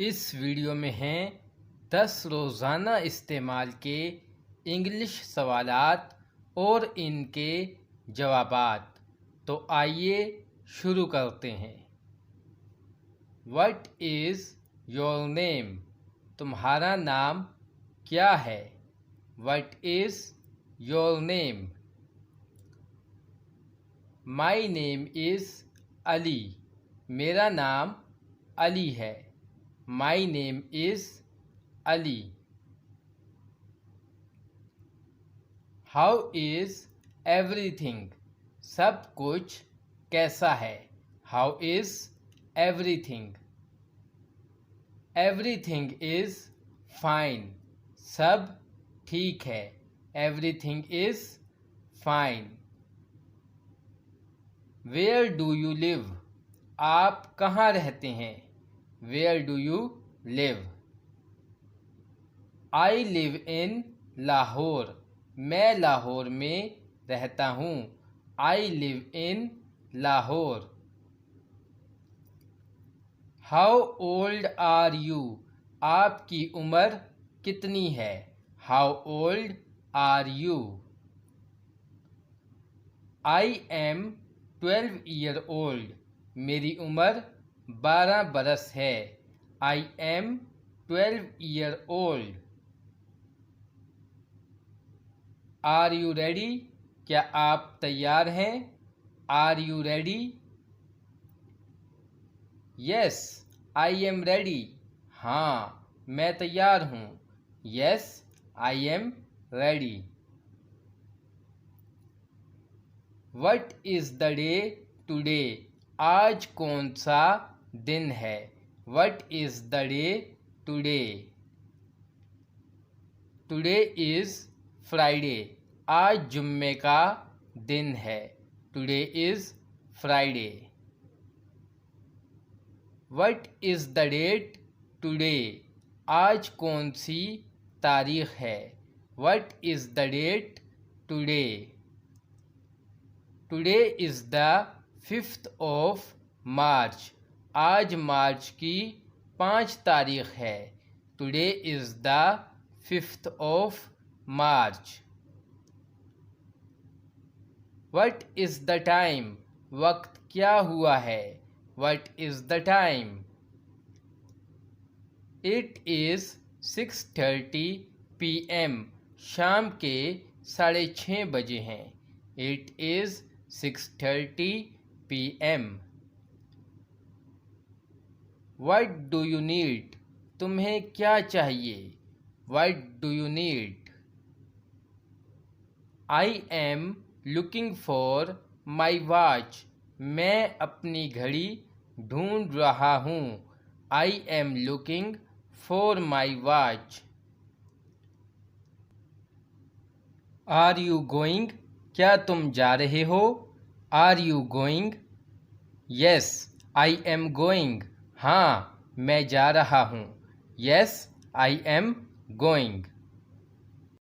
इस वीडियो में हैं 10 रोज़ाना इस्तेमाल के इंग्लिश सवालात और इनके जवाबात। तो आइए शुरू करते हैं। What is your name? तुम्हारा नाम क्या है? What is your name? My name is Ali. मेरा नाम अली है। My name is Ali. How is everything? सब कुछ कैसा है? How is everything? Everything is fine. सब ठीक है। Everything is fine. Where do you live? आप कहाँ रहते हैं? Where do you live? I live in Lahore. मैं लाहौर में रहता हूँ। I live in Lahore. How old are you? आपकी उम्र कितनी है? How old are you? I am 12 year old. मेरी उम्र 12 बरस है। I am 12 year old. Are you ready? क्या आप तैयार हैं? Are you ready? Yes, I am ready. हाँ, मैं तैयार हूँ। Yes, I am ready. What is the day today? आज कौन सा दिन है? What is the day today? Today is Friday. आज जुम्मे का दिन है। Today is Friday. What is the date today? आज कौन सी तारीख है? What is the date today? Today is the 5th of March. आज मार्च की 5 तारीख है। Today is the 5th of March. What is the time? वक्त क्या हुआ है? What is the time? It is 6:30 p.m. शाम के 6:30 बजे हैं। It is 6:30 p.m. What do you need? तुम्हें क्या चाहिए? What do you need? I am looking for my watch. मैं अपनी घड़ी ढूंढ रहा हूँ। I am looking for my watch. Are you going? क्या तुम जा रहे हो? Are you going? Yes, I am going. हाँ, मैं जा रहा हूँ। Yes, I am going.